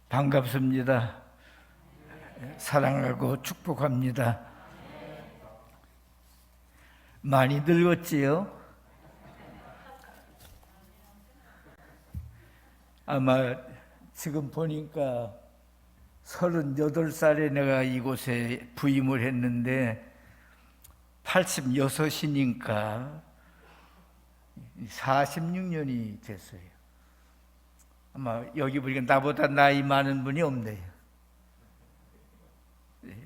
반갑습니다. 사랑하고 축복합니다. 많이 늙었지요? 아마 지금 보니까 38살에 내가 이곳에 부임을 했는데 86이니까 46년이 됐어요. 아마 여기 보니까 나보다 나이 많은 분이 없네요.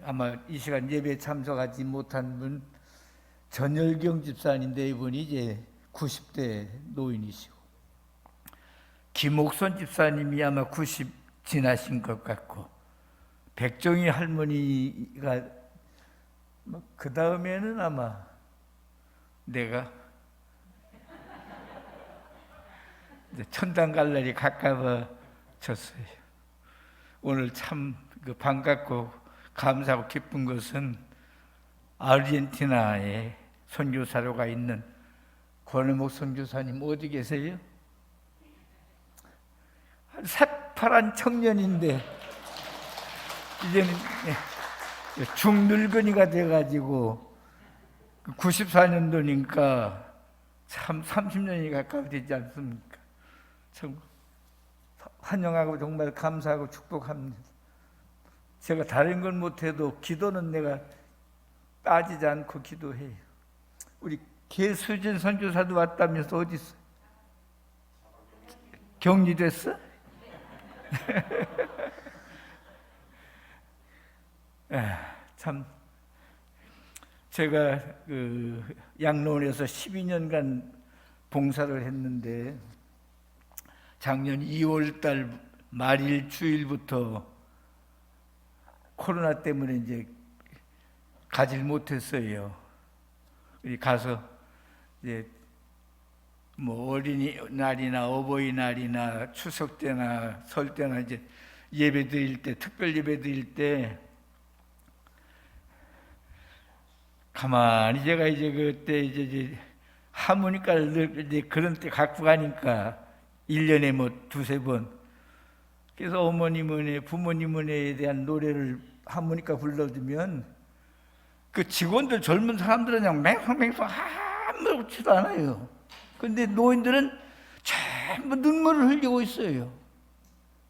아마 이 시간 예배 참석하지 못한 분 전열경 집사님인데 이분이 이제 90대 노인이시고, 김옥선 집사님이 아마 90 지나신 것 같고, 백종희 할머니가 그 다음에는 아마 내가 천당 갈 날이 가까워졌어요. 오늘 참 반갑고 감사하고 기쁜 것은 아르헨티나에 선교사로 가 있는 권혜목 선교사님 어디 계세요? 새파란 청년인데 이제는 중늙은이가 돼가지고 94년도니까 참 30년이 가까이 되지 않습니까? 참 환영하고 정말 감사하고 축복합니다. 제가 다른 건 못해도 기도는 내가 빠지지 않고 기도해요. 우리 개수진 선교사도 왔다면서 어디 있어? 격리됐어? 참 제가 양로원에서 12년간 봉사를 했는데 작년 2월달 말일 주일부터 코로나 때문에 이제 가질 못했어요. 가서 이제 뭐 어린이날이나 어버이날이나 추석 때나 설 때나 이제 예배 드릴 때, 특별 예배 드릴 때 가만히 제가 이제 그때 이제 하모니카를 이제 그런 때 갖고 가니까 1년에 뭐 두세 번, 그래서 어머님은에 부모님은에 대한 노래를 하모니카 불러주면 그 직원들 젊은 사람들은 그냥 맹성맹성 아무렇지도 않아요. 근데 노인들은 전부 눈물을 흘리고 있어요.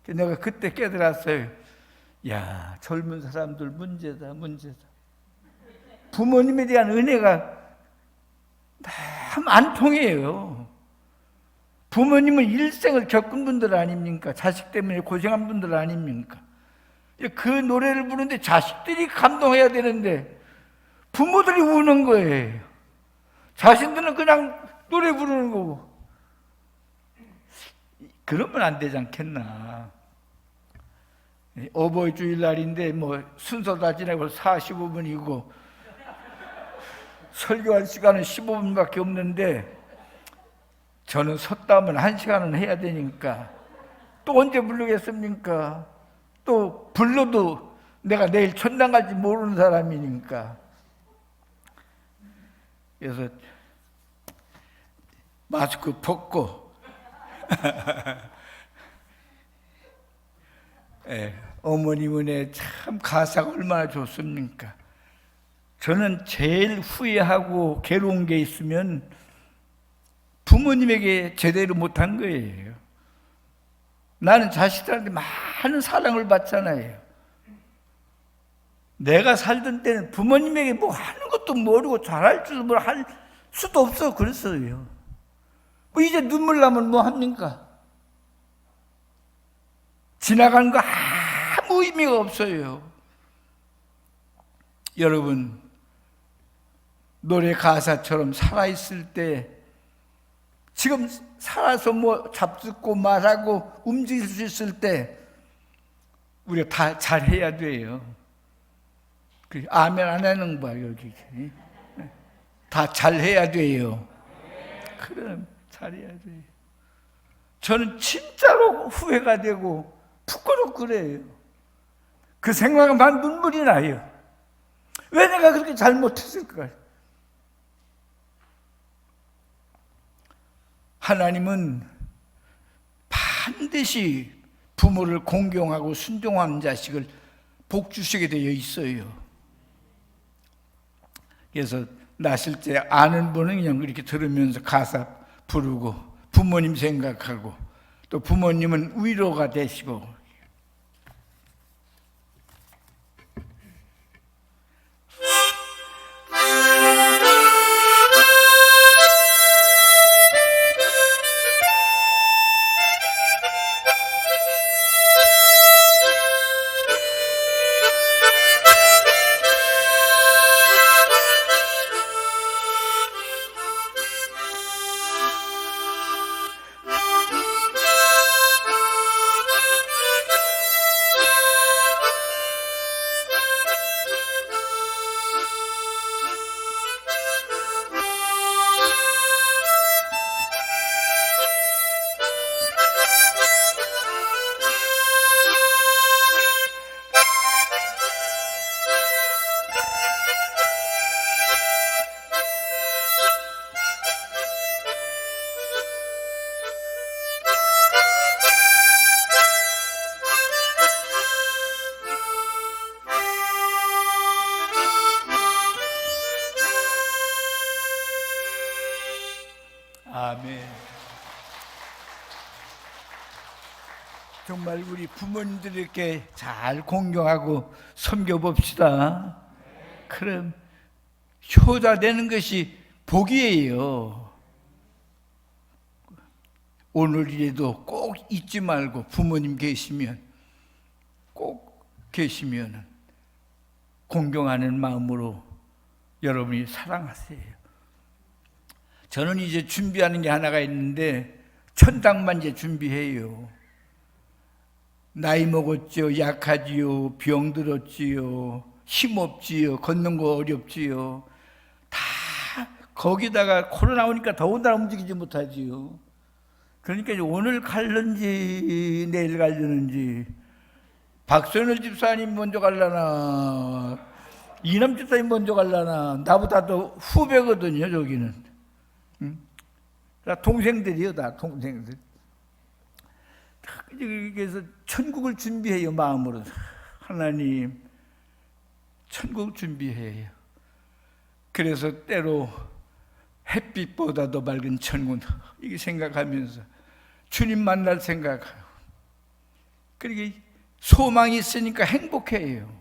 내가 그때 깨달았어요. 야, 젊은 사람들 문제다. 부모님에 대한 은혜가 참 안 통해요. 부모님은 일생을 겪은 분들 아닙니까? 자식 때문에 고생한 분들 아닙니까? 그 노래를 부르는데 자식들이 감동해야 되는데 부모들이 우는 거예요. 자신들은 그냥 노래 부르는 거고. 그러면 안 되지 않겠나. 어버이 주일날인데 뭐 순서 다 지나고 45분이고 설교할 시간은 15분밖에 없는데 저는 섰다 하면 1시간은 해야 되니까 또 언제 부르겠습니까? 또 불러도 내가 내일 천당 갈지 모르는 사람이니까. 그래서 마스크 벗고 어머님 은혜 참 가사가 얼마나 좋습니까? 저는 제일 후회하고 괴로운 게 있으면 부모님에게 제대로 못한 거예요. 나는 자식들한테 많은 사랑을 받잖아요. 내가 살던 때는 부모님에게 뭐 하는 것도 모르고 잘할 줄 뭘 할 수도 없어 그랬어요. 뭐 이제 눈물 나면 뭐 합니까? 지나간 거 아무 의미가 없어요. 여러분, 노래 가사처럼 살아있을 때 지금 살아서 뭐 잡숫고 말하고 움직일 수 있을 때 우리가 다 잘해야 돼요. 아멘 안 하는 거야 여기. 다 잘해야 돼요. 그럼 잘해야 돼요. 저는 진짜로 후회가 되고 부끄럽고 그래요. 그 생각만 눈물이 나요. 왜 내가 그렇게 잘못했을까? 하나님은 반드시 부모를 공경하고 순종하는 자식을 복 주시게 되어 있어요. 그래서 나실 때 아는 분은 그냥 이렇게 들으면서 가사 부르고 부모님 생각하고 또 부모님은 위로가 되시고. 아멘. 정말 우리 부모님들에게 잘 공경하고 섬겨봅시다. 그럼 효자 되는 것이 복이에요. 오늘이라도 꼭 잊지 말고 부모님 꼭 계시면 공경하는 마음으로 여러분이 사랑하세요. 저는 이제 준비하는 게 하나가 있는데 천당만 이제 준비해요. 나이 먹었지요, 약하지요, 병들었지요, 힘없지요, 걷는 거 어렵지요. 다 거기다가 코로나 오니까 더군다나 움직이지 못하지요. 그러니까 오늘 갈는지 내일 갈려는지 박선일 집사님 먼저 갈라나 이남 집사님 먼저 갈라나 나보다 더 후배거든요. 저기는 다 동생들이요. 다 동생들. 그래서 천국을 준비해요. 마음으로. 하나님 천국 준비해요. 그래서 때로 햇빛보다도 맑은 천국 이게 생각하면서 주님 만날 생각하고 그리고 소망이 있으니까 행복해요.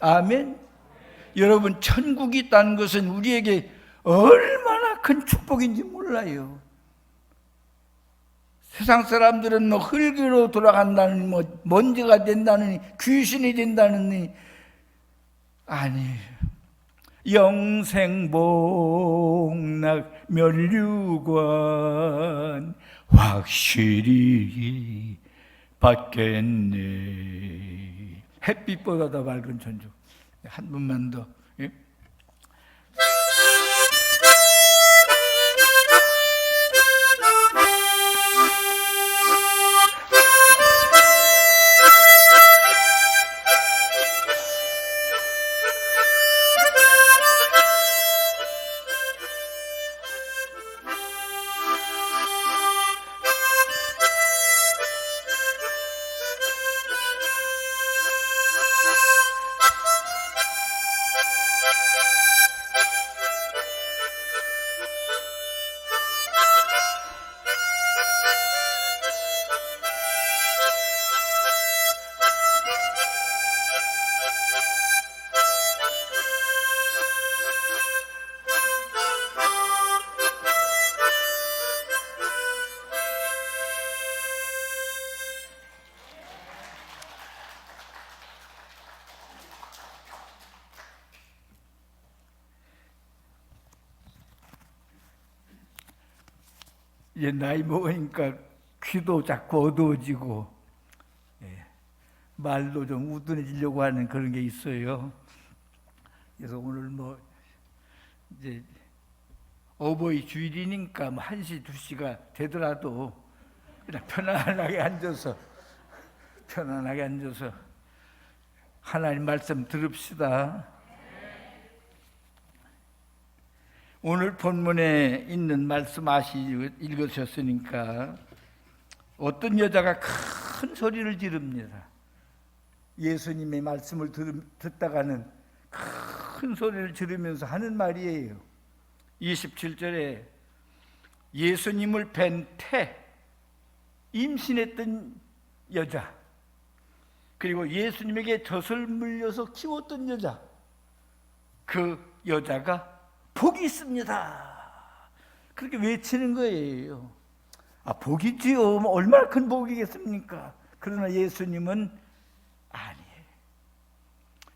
아멘. 여러분 천국이 있다는 것은 우리에게 얼마나 큰 축복인지 몰라요. 세상 사람들은 뭐 흙으로 돌아간다느니 뭐 먼지가 된다느니 귀신이 된다느니 아니에요. 영생복락 면류관 확실히 받겠네. 햇빛보다 더 밝은 천국. 한 번만 더. 예? 이제 나이 먹으니까 귀도 자꾸 어두워지고 말도 좀 우둔해지려고 하는 그런 게 있어요. 그래서 오늘 뭐 이제 어버이 주일이니까 뭐 1시, 2시가 되더라도 그냥 편안하게 앉아서 하나님 말씀 들읍시다. 오늘 본문에 있는 말씀 읽으셨으니까 어떤 여자가 큰 큰 소리를 지릅니다. 예수님의 말씀을 듣다가는 큰 소리를 지르면서 하는 말이에요. 27절에 예수님을 뵌 임신했던 여자, 그리고 예수님에게 젖을 물려서 키웠던 여자, 그 여자가 복이 있습니다. 그렇게 외치는 거예요. 복이지요. 얼마나 큰 복이겠습니까? 그러나 예수님은 아니에요.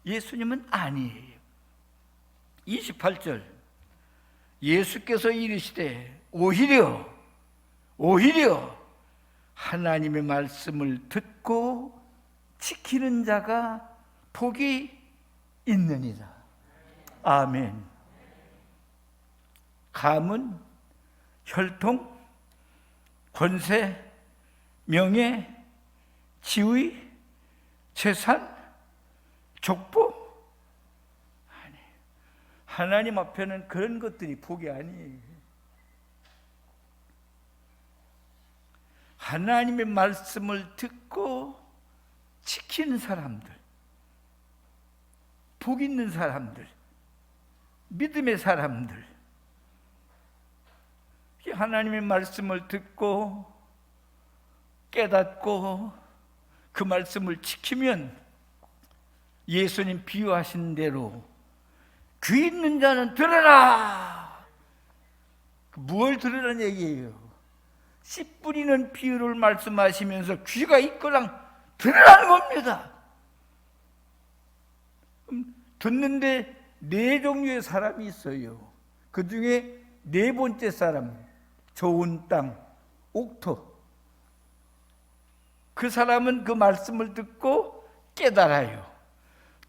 예수님은 아니에요. 28절 예수께서 이르시되 오히려 하나님의 말씀을 듣고 지키는 자가 복이 있느니라. 아멘. 가문, 혈통, 권세, 명예, 지위, 재산, 족보, 아니, 하나님 앞에는 그런 것들이 복이 아니에요. 하나님의 말씀을 듣고 지키는 사람들, 복 있는 사람들, 믿음의 사람들, 하나님의 말씀을 듣고 깨닫고 그 말씀을 지키면 예수님 비유하신 대로 귀 있는 자는 들으라. 뭘 들으라는 얘기예요? 씨 뿌리는 비유를 말씀하시면서 귀가 있거랑 들으라는 겁니다. 듣는데 네 종류의 사람이 있어요. 그 중에 네 번째 사람, 좋은 땅, 옥토. 그 사람은 그 말씀을 듣고 깨달아요.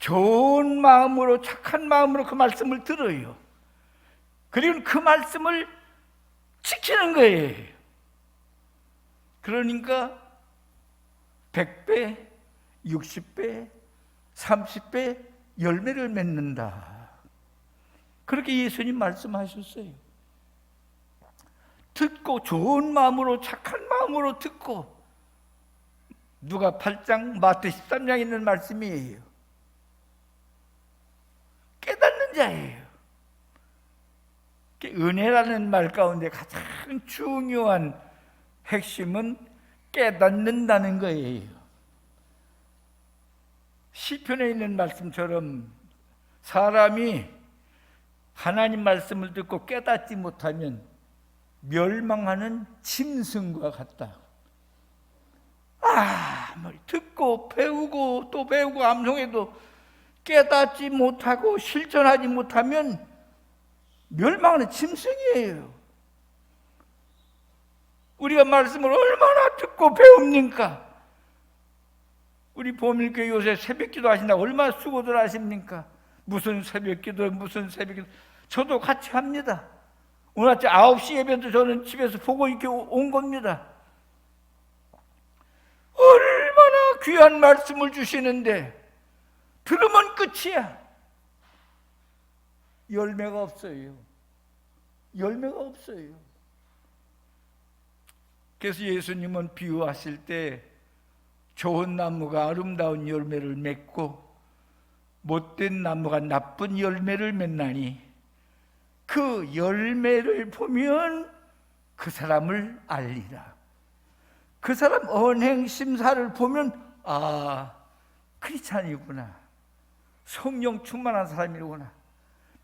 좋은 마음으로, 착한 마음으로 그 말씀을 들어요. 그리고 그 말씀을 지키는 거예요. 그러니까 100배, 60배, 30배 열매를 맺는다. 그렇게 예수님 말씀하셨어요. 듣고 좋은 마음으로, 착한 마음으로 듣고, 누가 8장, 마태 13장에 있는 말씀이에요. 깨닫는 자예요. 은혜라는 말 가운데 가장 중요한 핵심은 깨닫는다는 거예요. 시편에 있는 말씀처럼 사람이 하나님 말씀을 듣고 깨닫지 못하면 멸망하는 짐승과 같다. 듣고 배우고 또 배우고 암송해도 깨닫지 못하고 실천하지 못하면 멸망하는 짐승이에요. 우리가 말씀을 얼마나 듣고 배웁니까? 우리 보밀교회 요새 새벽기도 하신다고 얼마나 수고들 하십니까? 무슨 새벽기도, 무슨 새벽기도. 저도 같이 합니다. 오늘 아침 9시 예배도 저는 집에서 보고 이렇게 온 겁니다. 얼마나 귀한 말씀을 주시는데 들으면 끝이야. 열매가 없어요. 열매가 없어요. 그래서 예수님은 비유하실 때 좋은 나무가 아름다운 열매를 맺고 못된 나무가 나쁜 열매를 맺나니 그 열매를 보면 그 사람을 알리라. 그 사람 언행심사를 보면 크리스찬이구나, 성령 충만한 사람이로구나,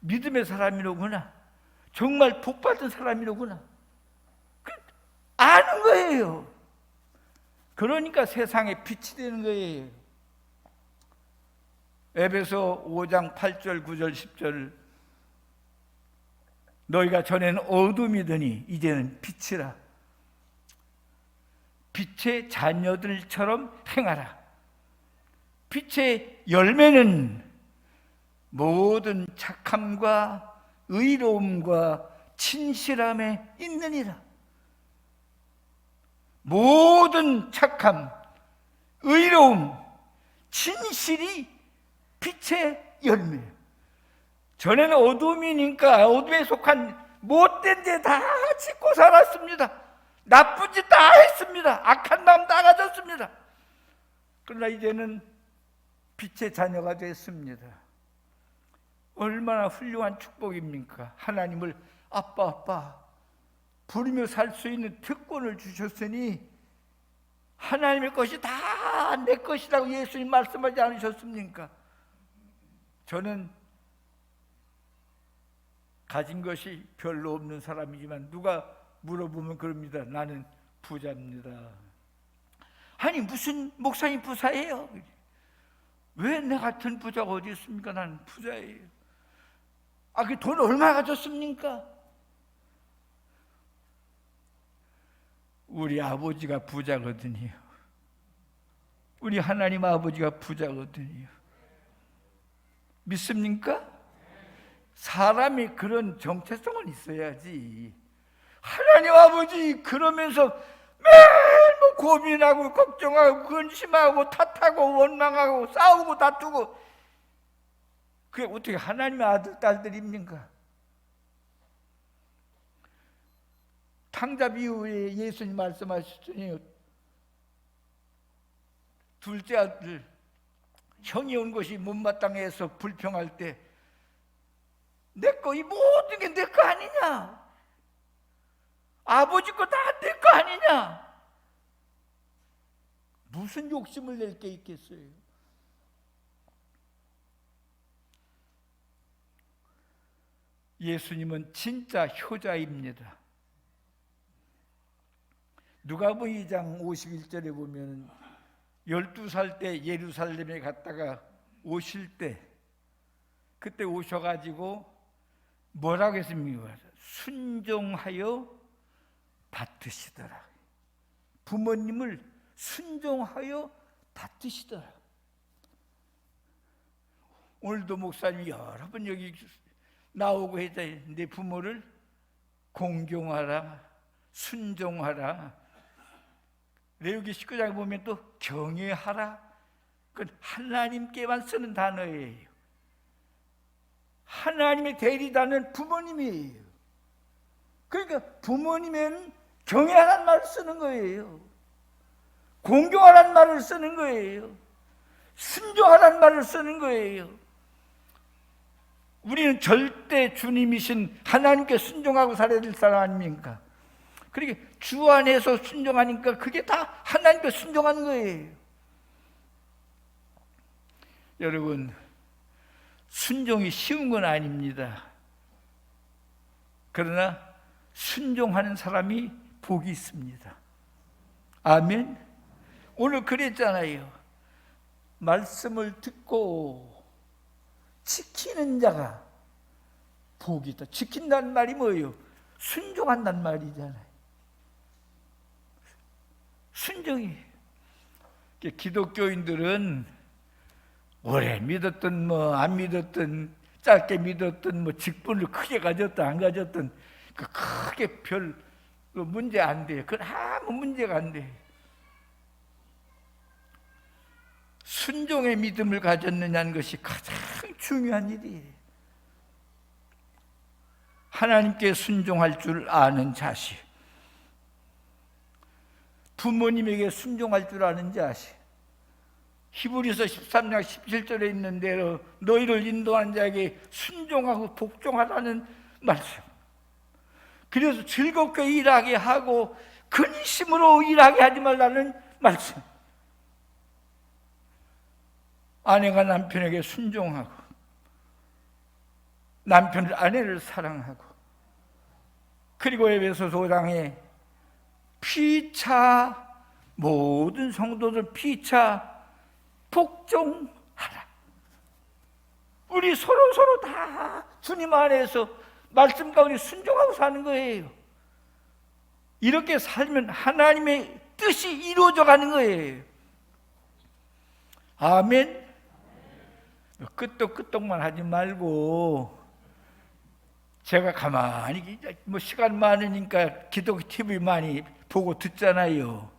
믿음의 사람이로구나, 정말 복받은 사람이로구나 아는 거예요. 그러니까 세상에 빛이 되는 거예요. 에베소 5장 8절 9절 10절 너희가 전에는 어둠이더니 이제는 빛이라. 빛의 자녀들처럼 행하라. 빛의 열매는 모든 착함과 의로움과 진실함에 있느니라. 모든 착함, 의로움, 진실이 빛의 열매예요. 전에는 어둠이니까 어둠에 속한 못된 데 다 짓고 살았습니다. 나쁜 짓 다 했습니다. 악한 마음 다 가졌습니다. 그러나 이제는 빛의 자녀가 됐습니다. 얼마나 훌륭한 축복입니까? 하나님을 아빠 아빠 부르며 살 수 있는 특권을 주셨으니 하나님의 것이 다 내 것이라고 예수님 말씀하지 않으셨습니까? 저는 가진 것이 별로 없는 사람이지만 누가 물어보면 그럽니다. 나는 부자입니다. 아니 무슨 목사님 부자예요? 왜 내 같은 부자가 어디 있습니까? 나는 부자예요. 그 돈 얼마 가졌습니까? 우리 아버지가 부자거든요. 우리 하나님 아버지가 부자거든요. 믿습니까? 사람이 그런 정체성은 있어야지. 하나님 아버지 그러면서 매일 뭐 고민하고 걱정하고 근심하고 탓하고 원망하고 싸우고 다투고, 그게 어떻게 하나님의 아들 딸들입니까? 탕잡 이후에 예수님 말씀하셨더니 둘째 아들 형이 온 것이 못마땅해서 불평할 때 내 거 이 모든 게 내 거 아니냐? 아버지 거 다 내 거 아니냐? 무슨 욕심을 낼 게 있겠어요? 예수님은 진짜 효자입니다. 누가복음 2장 51절에 보면 12살 때 예루살렘에 갔다가 오실 때 그때 오셔가지고 뭐라고 했습니까? 순종하여 받으시더라. 부모님을 순종하여 받으시더라. 오늘도 목사님이 여러 번 여기 나오고 했잖아요. 내 부모를 공경하라, 순종하라. 레위기 19장에 보면 또 경외하라. 그건 하나님께만 쓰는 단어예요. 하나님의 대리자는 부모님이에요. 그러니까 부모님에는 경외하라는 말을 쓰는 거예요. 공경하라는 말을 쓰는 거예요. 순종하라는 말을 쓰는 거예요. 우리는 절대 주님이신 하나님께 순종하고 살아야 될 사람 아닙니까? 그러니까 주 안에서 순종하니까 그게 다 하나님께 순종하는 거예요. 여러분, 순종이 쉬운 건 아닙니다. 그러나 순종하는 사람이 복이 있습니다. 아멘. 오늘 그랬잖아요. 말씀을 듣고 지키는 자가 복이 있다. 지킨다는 말이 뭐예요? 순종한다는 말이잖아요. 순종이. 기독교인들은 오래 믿었든 뭐 안 믿었든 짧게 믿었든 뭐 직분을 크게 가졌든 안 가졌든 그 크게 별 문제 안 돼요. 그건 아무 문제가 안 돼요. 순종의 믿음을 가졌느냐는 것이 가장 중요한 일이에요. 하나님께 순종할 줄 아는 자식, 부모님에게 순종할 줄 아는 자식. 히브리서 13장 17절에 있는 대로 너희를 인도하는 자에게 순종하고 복종하라는 말씀. 그래서 즐겁게 일하게 하고 근심으로 일하게 하지 말라는 말씀. 아내가 남편에게 순종하고 남편은 아내를 사랑하고, 그리고 에베소서 5장에 피차 모든 성도들 피차 복종하라. 우리 서로 다 주님 안에서 말씀 가운데 순종하고 사는 거예요. 이렇게 살면 하나님의 뜻이 이루어져 가는 거예요. 아멘. 끄떡끄떡만 하지 말고, 제가 가만히 뭐 시간 많으니까 기독 TV 많이 보고 듣잖아요.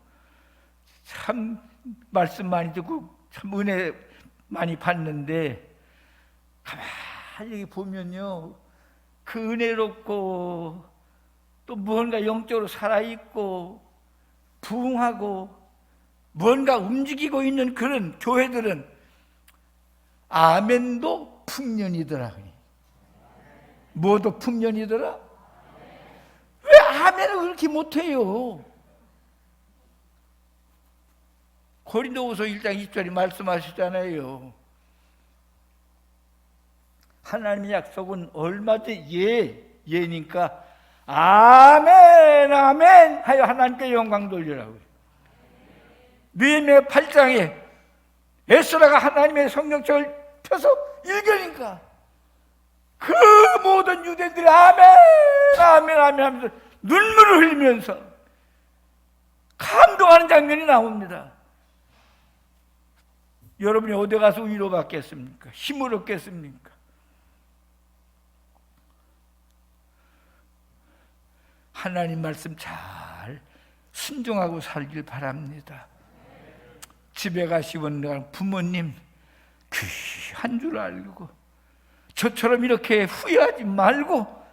참 말씀 많이 듣고 참 은혜 많이 받는데, 가만히 보면요, 그 은혜롭고 또 무언가 영적으로 살아있고 부흥하고 뭔가 움직이고 있는 그런 교회들은 아멘도 풍년이더라. 뭐도 풍년이더라? 왜 아멘을 그렇게 못해요? 고린도후서 1장 20절이 말씀하시잖아요. 하나님의 약속은 얼마든지 예니까 아멘 아멘 하여 하나님께 영광 돌리라고요. 느헤미야 8장에 에스라가 하나님의 성령책을 펴서 읽으니까 그 모든 유대인들이 아멘 아멘 아멘 하면서 눈물을 흘리면서 감동하는 장면이 나옵니다. 여러분이 어디 가서 위로받겠습니까? 힘을 얻겠습니까? 하나님 말씀 잘 순종하고 살길 바랍니다. 집에 가시면 부모님 귀한 줄 알고 저처럼 이렇게 후회하지 말고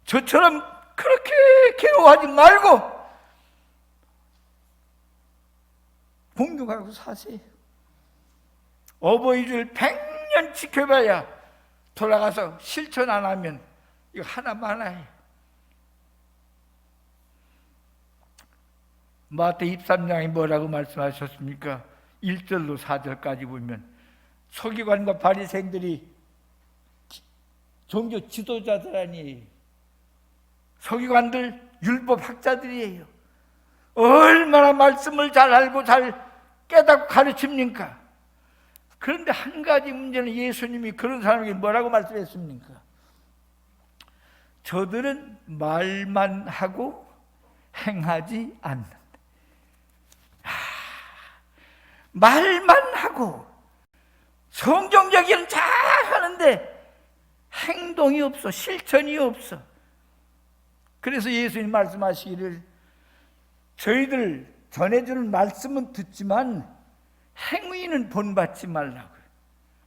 저처럼 그렇게 괴로워하지 말고 공경하고 사세요. 어버이줄 100년 지켜봐야 돌아가서 실천 안 하면 이거 하나 많아요. 마태 23장이 뭐라고 말씀하셨습니까? 1절로 4절까지 보면 서기관과 바리새인들이 종교 지도자들 아니에요. 서기관들 율법학자들이에요. 얼마나 말씀을 잘 알고 잘 깨닫고 가르칩니까? 그런데 한 가지 문제는 예수님이 그런 사람에게 뭐라고 말씀했습니까? 저들은 말만 하고 행하지 않는다. 말만 하고 성경 얘기는 잘 하는데 행동이 없어, 실천이 없어. 그래서 예수님 말씀하시기를 저희들 전해주는 말씀은 듣지만 행위는 본받지 말라고요.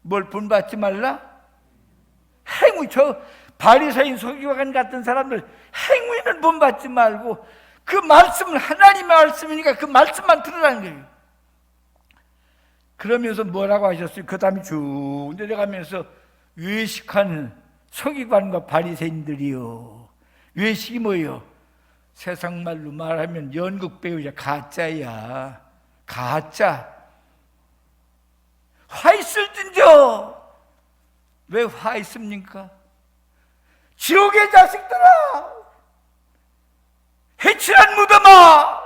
뭘 본받지 말라? 행위. 저 바리새인 서기관 같은 사람들 행위는 본받지 말고 그 말씀은 하나님의 말씀이니까 그 말씀만 들으라는 거예요. 그러면서 뭐라고 하셨어요? 그 다음에 쭉 내려가면서 외식하는 서기관과 바리새인들이요. 외식이 뭐예요? 세상 말로 말하면 연극 배우자, 가짜야. 가짜. 화 있을진저. 왜 화 있습니까? 지옥의 자식들아, 해칠한 무덤아,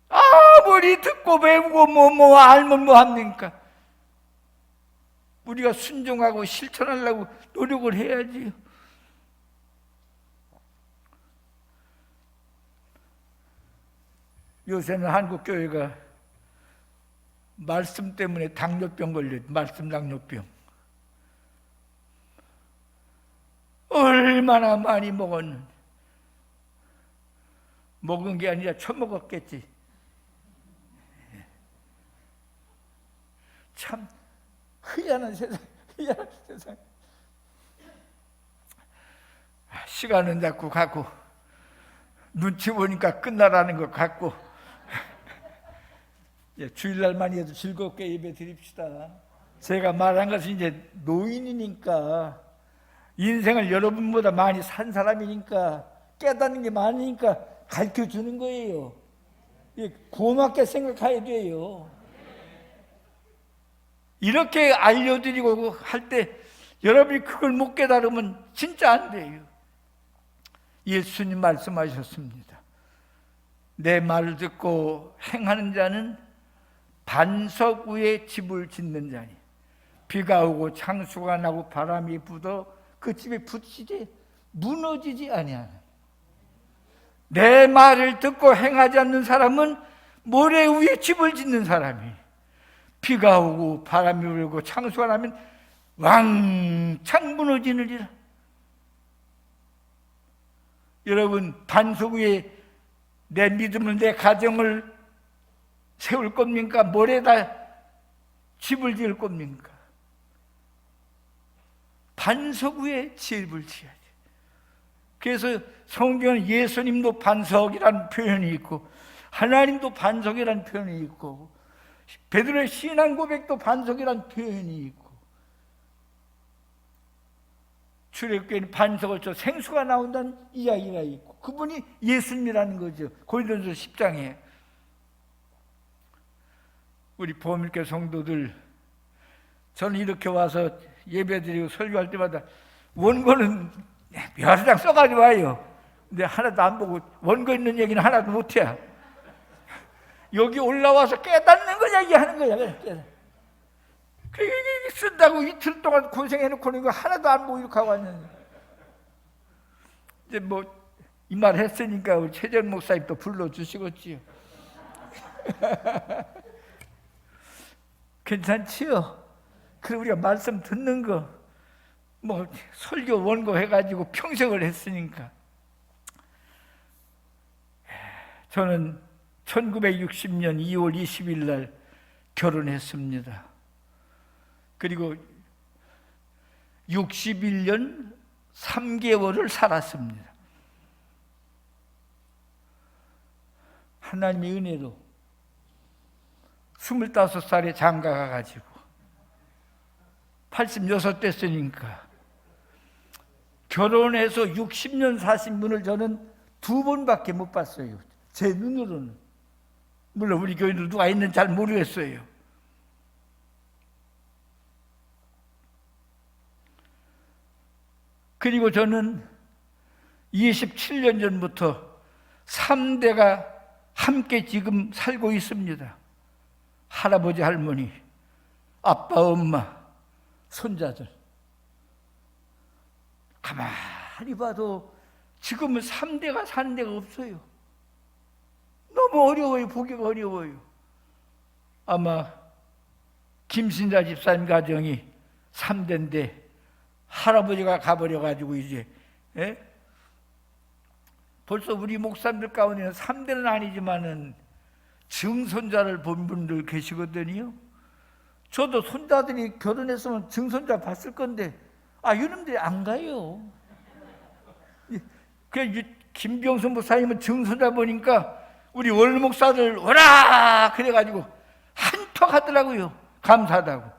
아무리 듣고 배우고 뭐 알면 뭐 합니까? 우리가 순종하고 실천하려고 노력을 해야지요. 요새는 한국 교회가 말씀 때문에 당뇨병 걸려. 말씀 당뇨병. 얼마나 많이 먹었는데. 먹은 게 아니라 처먹었겠지. 참 희한한 세상, 희한한 세상. 시간은 자꾸 가고 눈치 보니까 끝나라는 것 같고 주일날만 해도 즐겁게 예배 드립시다. 제가 말한 것은 이제 노인이니까 인생을 여러분보다 많이 산 사람이니까 깨닫는 게 많으니까 가르쳐주는 거예요. 고맙게 생각해야 돼요. 이렇게 알려드리고 할 때 여러분이 그걸 못 깨달으면 진짜 안 돼요. 예수님 말씀하셨습니다. 내 말을 듣고 행하는 자는 반석 위에 집을 짓는 자니 비가 오고 창수가 나고 바람이 불어 그 집에 부딪히지 무너지지 아니하는. 내 말을 듣고 행하지 않는 사람은 모래 위에 집을 짓는 사람이 비가 오고 바람이 불고 창수가 나면 왕창 무너지느니라. 여러분, 반석 위에 내 믿음을, 내 가정을 세울 겁니까? 모래다 집을 지을 겁니까? 반석 위에 집을 지어야지. 그래서 성경은 예수님도 반석이라는 표현이 있고 하나님도 반석이라는 표현이 있고 베드로의 신앙 고백도 반석이라는 표현이 있고 출애굽기에는 반석을 쳐 생수가 나온다는 이야기가 있고 그분이 예수님이라는 거죠. 고린도전서 10장에 우리 보험일교 성도들, 저는 이렇게 와서 예배드리고 설교할 때마다 원고는 여러 장 써가지고 와요. 근데 하나도 안 보고 원고 있는 얘기는 하나도 못해. 여기 올라와서 깨닫는 거 얘기하는 거야. 그게 쓴다고 이틀 동안 고생해놓고는 이거 하나도 안 보고 이렇게 하고 왔는데 이제 뭐 이 말 했으니까 우리 최전 목사님 또 불러주시겠지요. 괜찮지요? 그리고 우리가 말씀 듣는 거 뭐 설교 원고 해가지고 평생을 했으니까. 저는 1960년 2월 20일 날 결혼했습니다. 그리고 61년 3개월을 살았습니다. 하나님의 은혜로 25살에 장가가 가지고 86 됐으니까 결혼해서 60년 사신 분을 저는 2번밖에 못 봤어요. 제 눈으로는. 물론 우리 교인들 누가 있는지 잘 모르겠어요. 그리고 저는 27년 전부터 3대가 함께 지금 살고 있습니다. 할아버지, 할머니, 아빠, 엄마, 손자들. 가만히 봐도 지금은 3대가 사는 데가 없어요. 너무 어려워요. 보기가 어려워요. 아마 김신자 집사님 가정이 3대인데 할아버지가 가버려가지고 이제 벌써 우리 목사님들 가운데는 3대는 아니지만은 증손자를 본 분들 계시거든요. 저도 손자들이 결혼했으면 증손자 봤을 건데 이놈들이 안 가요. 그 김병수 목사님은 증손자 보니까 우리 월 목사들 오라 그래가지고 한턱 하더라고요. 감사하다고.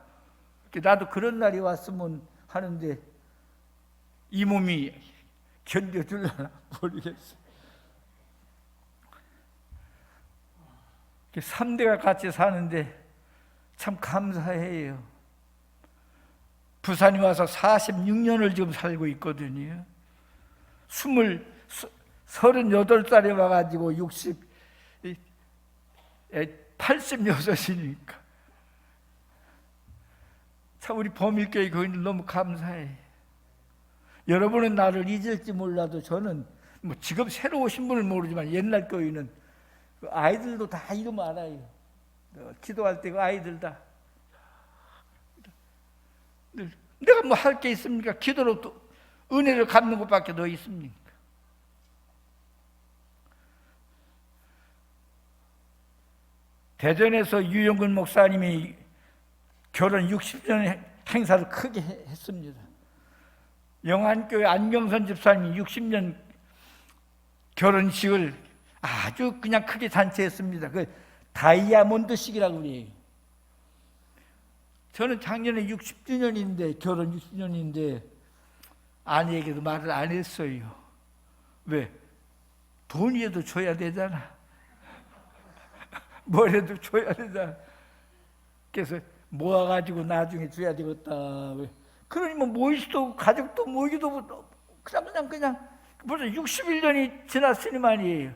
나도 그런 날이 왔으면 하는데 이 몸이 견뎌줄려나 모르겠어요. 3대가 같이 사는데 참 감사해요. 부산에 와서 46년을 지금 살고 있거든요. 38살에 와가지고 86이니까. 참 우리 범일교회 교인들 너무 감사해. 여러분은 나를 잊을지 몰라도 저는 뭐 지금 새로 오신 분은 모르지만 옛날 교인은 아이들도 다 이름 알아요. 기도할 때 그 아이들 다. 내가 뭐 할 게 있습니까? 기도로 또 은혜를 갚는 것밖에 더 있습니까? 대전에서 유영근 목사님이 결혼 60년 행사를 크게 했습니다. 영안교회 안경선 집사님이 60년 결혼식을 아주 그냥 크게 잔치했습니다. 그 다이아몬드식이라고 그래요. 저는 작년에 60주년인데 결혼 60주년인데 아내에게도 말을 안 했어요. 왜? 돈이라도 줘야 되잖아. 뭐라도 줘야 되잖아. 그래서 모아가지고 나중에 줘야 되겠다. 그러니 뭐 모이지도 가족도 모이기도 그냥 벌써 61년이 지났으니 말이에요.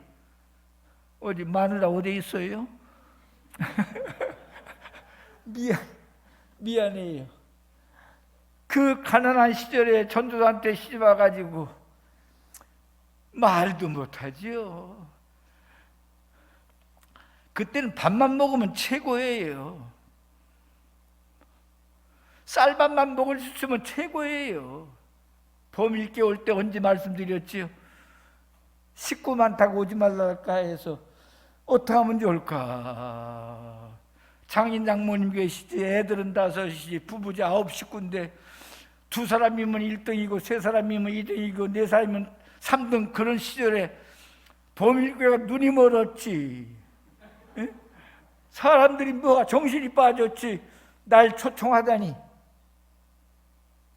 어디 마누라 어디 있어요? 미안해요. 그 가난한 시절에 전도사한테 시집 와가지고 말도 못하지요. 그때는 밥만 먹으면 최고예요. 쌀밥만 먹을 수 있으면 최고예요. 봄 일기 올 때 언제 말씀드렸지요? 식구 많다고 오지 말랄까 해서 어떻게 하면 좋을까? 장인 장모님 계시지, 애들은 5이지, 부부자 9식구인데 2사람이면 1등이고 3사람이면 2등이고 4사람이면 3등 그런 시절에 보밀교회가 눈이 멀었지. 예? 사람들이 뭐가 정신이 빠졌지. 날 초청하다니.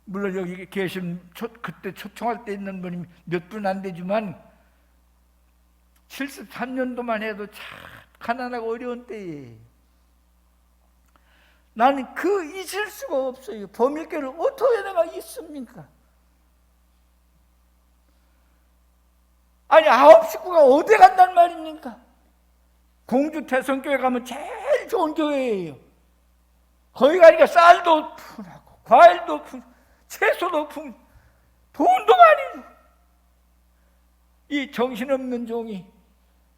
물론 여기 계신 그때 초청할 때 있는 분이 몇 분 안 되지만 73년도만 해도 참 가난하고 어려운 때에 나는 잊을 수가 없어요. 보밀교회를 어떻게 내가 있습니까? 아니 9 식구가 어디 간단 말입니까? 공주 태성교회 가면 제일 좋은 교회예요. 거기 가니까 쌀도 푼하고 과일도 푼, 채소도 푼, 돈도 많이. 이 정신없는 종이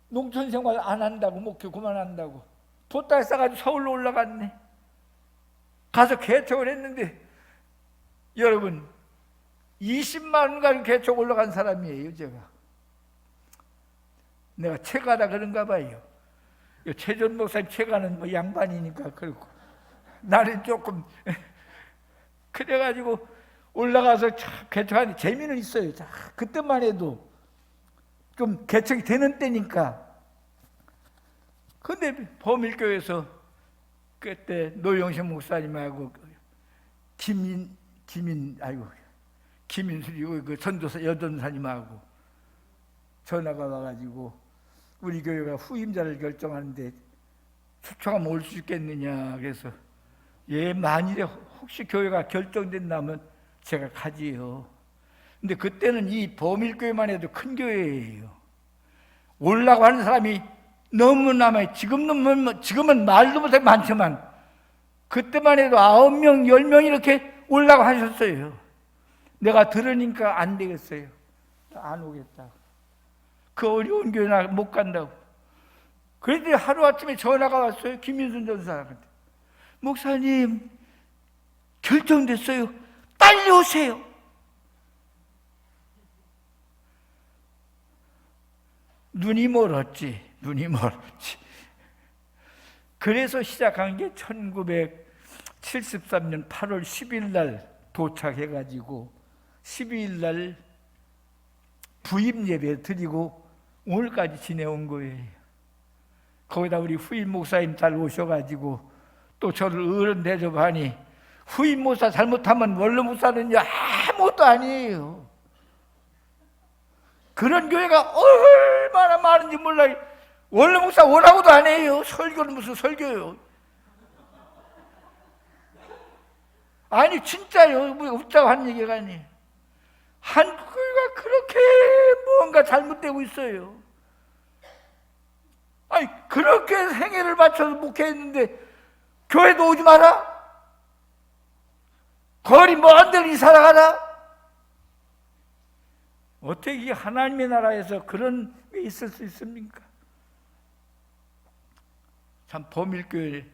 농촌생활 안 한다고, 목표 그만한다고 보따리 싸가지고 서울로 올라갔네. 가서 개척을 했는데 여러분 20만 원가량 개척 올라간 사람이에요. 내가 체가다 그런가 봐요. 최전 목사님 체가는 뭐 양반이니까 그렇고 나는 조금 그래가지고 올라가서 개척하니 재미는 있어요. 그때만 해도 좀 개척이 되는 때니까. 근데 보밀교회에서 그때 노영식 목사님하고 김인수리고 그 전도사 여전사님하고 전화가 와가지고 우리 교회가 후임자를 결정하는데 초청하면 올 수 있겠느냐. 그래서 예, 만일에 혹시 교회가 결정된다면 제가 가지요. 근데 그때는 이 보밀교회만 해도 큰 교회예요. 오려고 하는 사람이 너무나 많아요. 지금은 말도 못해 많지만 그때만 해도 9명, 10명 이렇게 오려고 하셨어요. 내가 들으니까 안 되겠어요. 안 오겠다고. 그 어려운 교회 나 못 간다고. 그랬더니 하루아침에 전화가 왔어요. 김윤순 전사한테. 목사님 결정됐어요. 빨리 오세요. 눈이 멀었지. 그래서 시작한 게 1973년 8월 10일 날 도착해가지고 12일 날 부임 예배 드리고 오늘까지 지내온 거예요. 거기다 우리 후임 목사님 잘 오셔가지고 또 저를 어른 대접하니 후임 목사 잘못하면 원로 목사는 아무것도 아니에요. 그런 교회가 얼마나 많은지 몰라요. 원로 목사 오라고도 안 해요. 설교는 무슨 설교요. 아니 진짜요. 뭐 웃자고 한 얘기가 아니에요. 한국 교회가 그렇게 뭔가 잘못되고 있어요. 아니 그렇게 생애를 바쳐서 목회했는데 교회도 오지 마라? 거리 먼 데를 살아가라? 어떻게 하나님의 나라에서 그런 게 있을 수 있습니까? 참 보밀교회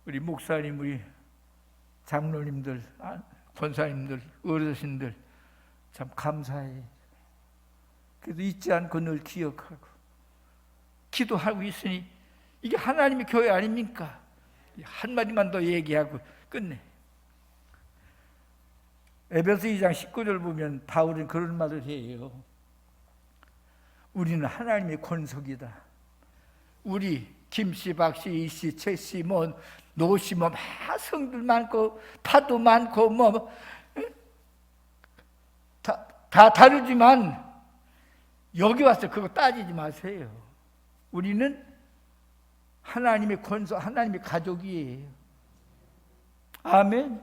우리 목사님, 우리 장로님들, 권사님들, 어르신들 참 감사해. 그래도 잊지 않고 늘 기억하고 기도하고 있으니 이게 하나님의 교회 아닙니까? 한마디만 더 얘기하고 끝내. 에베소 2장 19절 보면 바울은 그런 말을 해요. 우리는 하나님의 권속이다. 우리 김씨, 박씨, 이씨, 최씨, 노씨, 성들 많고 파도 많고 다 다르지만 여기 와서 그거 따지지 마세요. 우리는 하나님의 권속, 하나님의 가족이에요. 아멘.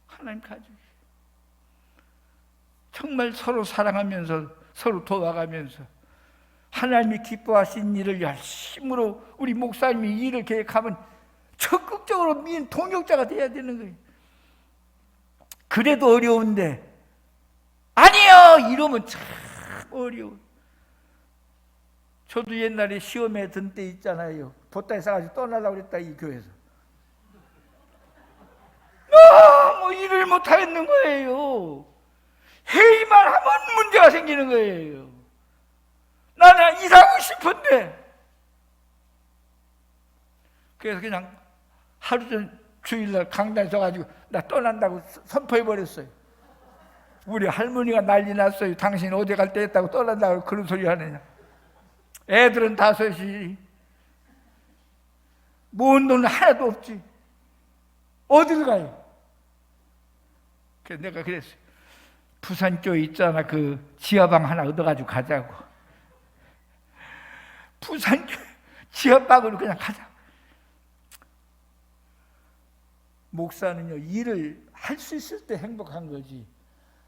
하나님 가족이에요. 정말 서로 사랑하면서 서로 도와가면서 하나님이 기뻐하신 일을 열심으로 우리 목사님이 일을 계획하면 적극적으로 동역자가 돼야 되는 거예요. 그래도 어려운데 아니요 이러면 참 어려워. 저도 옛날에 시험에 든 때 있잖아요. 보따리 싸가지고 떠나려고 그랬다 이 교회에서. 너무 일을 못하겠는 거예요. 회의만 하면 문제가 생기는 거예요. 나는 일하고 싶은데. 그래서 그냥 하루 전 주일날 강단에 서가지고 나 떠난다고 선포해버렸어요. 우리 할머니가 난리 났어요. 당신 어디 갈 때 했다고 떠난다고 그런 소리 하느냐. 애들은 5이. 모은 돈은 하나도 없지. 어딜 가요? 그래서 내가 그랬어요. 부산 쪽에 있잖아. 그 지하방 하나 얻어가지고 가자고. 부산 쪽 지하방으로 그냥 가자. 목사는요, 일을 할 수 있을 때 행복한 거지.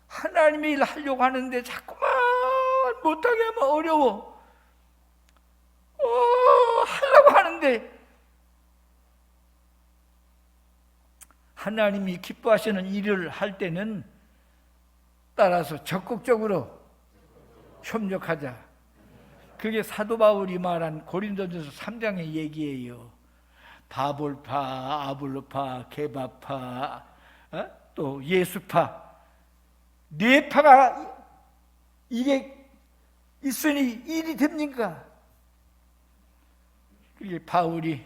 하나님의 일을 하려고 하는데 자꾸만 못하게 하면 어려워. 하려고 하는데 하나님이 기뻐하시는 일을 할 때는 따라서 적극적으로 협력하자. 그게 사도 바울이 말한 고린도전서 3장의 얘기예요. 바볼파, 아볼로파, 게바파, 또 예수파, 네 파가 이게 있으니 일이 됩니까? 그게 바울이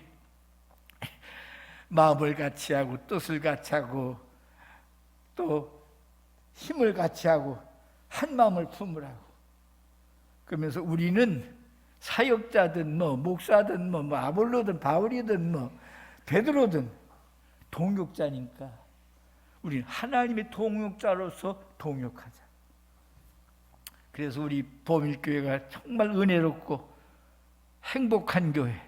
마음을 같이 하고 뜻을 같이 하고 또 힘을 같이 하고 한 마음을 품으라고. 그러면서 우리는 사역자든 목사든 아볼로든 바울이든 베드로든 동역자니까 우리는 하나님의 동역자로서 동역하자. 그래서 우리 보밀교회가 정말 은혜롭고 행복한 교회,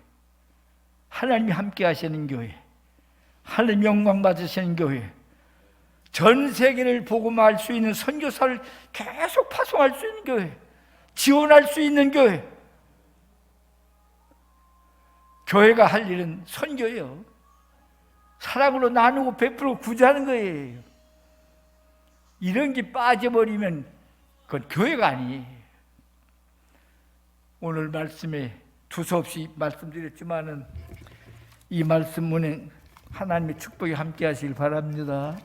하나님이 함께 하시는 교회, 하나님 영광 받으시는 교회, 전 세계를 복음화할 수 있는 선교사를 계속 파송할 수 있는 교회, 지원할 수 있는 교회. 교회가 할 일은 선교예요. 사랑으로 나누고 베풀고 구제하는 거예요. 이런 게 빠져버리면 그건 교회가 아니에요. 오늘 말씀에 두서없이 말씀드렸지만은 이 말씀 문에 하나님의 축복이 함께 하시길 바랍니다.